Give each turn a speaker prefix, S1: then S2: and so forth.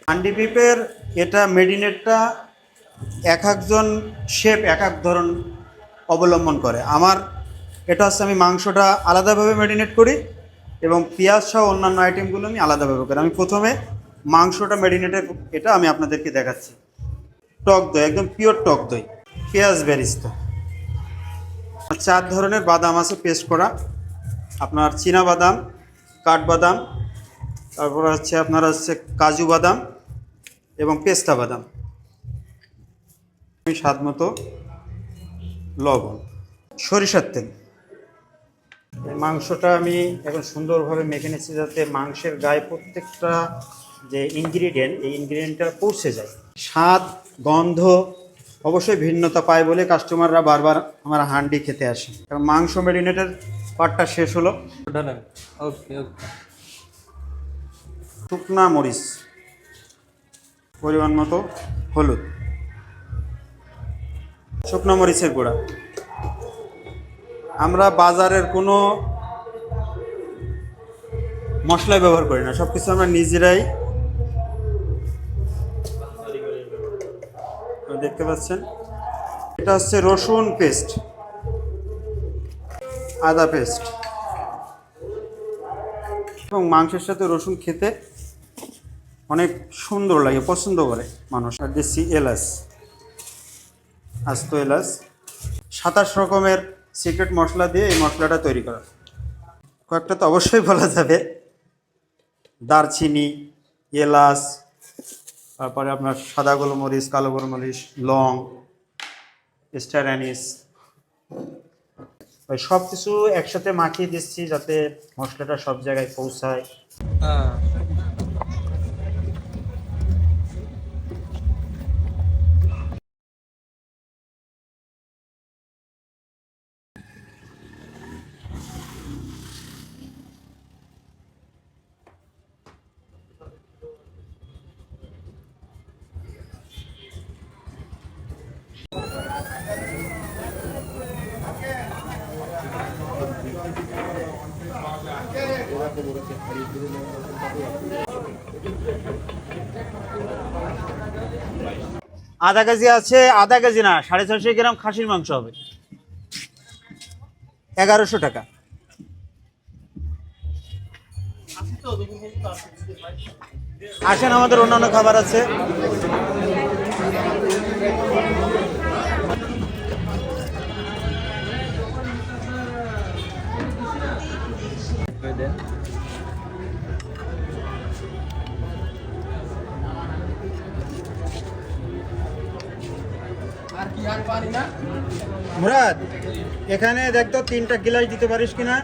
S1: হান্ডি বিফের এটা মেরিনেটটা এক একজন শেফ এক এক ধরন অবলম্বন করে। আমার এটা হচ্ছে আমি মাংসটা আলাদাভাবে মেরিনেট করি এবং পেঁয়াজ সহ অন্যান্য আইটেমগুলো আমি আলাদাভাবে করি। আমি প্রথমে মাংসটা মেরিনেটের এটা আমি আপনাদেরকে দেখাচ্ছি। টক দই, একদম পিওর টক দই, পেঁয়াজ বেরিস্তা, 4 ধরনের বাদাম আছে পেস্ট করা, আপনার চীনা বাদাম, কাঠবাদাম, তারপর হচ্ছে আপনার হচ্ছে কাজু বাদাম এবং পেস্তা বাদাম, স্বাদ মতো লবণ, সরিষার তেল। এই মাংসটা আমি এখন সুন্দরভাবে মেখে নিচ্ছি যাতে মাংসের গায়ে প্রত্যেকটা যে ইনগ্রিডিয়েন্ট এই ইনগ্রিডিয়েন্টটা পৌঁছে যায়। স্বাদ গন্ধ অবশ্যই ভিন্নতা পায় বলে কাস্টমাররা বারবার আমার হান্ডি খেতে আসে। এবং মাংস ম্যারিনেটের পার্টটা শেষ হলো।
S2: ওকে ওকে।
S1: শুকনা মরিচ, পরিমাণ মতো হলুদ, শুকনো মরিচের গুঁড়া। আমরা বাজারের কোনো মশলা ব্যবহার করি না, সব কিছু আমরা নিজেরাই। দেখতে পাচ্ছেন এটা হচ্ছে রসুন পেস্ট, আদা পেস্ট, এবং মাংসের সাথে রসুন খেতে অনেক সুন্দর লাগে, পছন্দ করে মানুষ। আর দিচ্ছি এলাচ, আস্ত এলাচ। 27 রকমের সিক্রেট মশলা দিয়ে এই মশলাটা তৈরি করা। কয়েকটা তো অবশ্যই বলা যাবে, দারচিনি, এলাচ, তারপরে আপনার সাদা গোলমরিচ, কালো গোলমরিচ, লং, স্টার অ্যানিস, ওই সব কিছু একসাথে মাখিয়ে দিচ্ছি যাতে মশলাটা সব জায়গায় পৌঁছায়। আধা কেজি আছে, আধা কেজি না, 650 গ্রাম খাসির মাংস হবে, 1100 টাকা। আসেন, আমাদের অন্যান্য খাবার আছে। মুরাদ, এখানে দেখতো 3টা গ্লাস দিতে পারিস কিনা।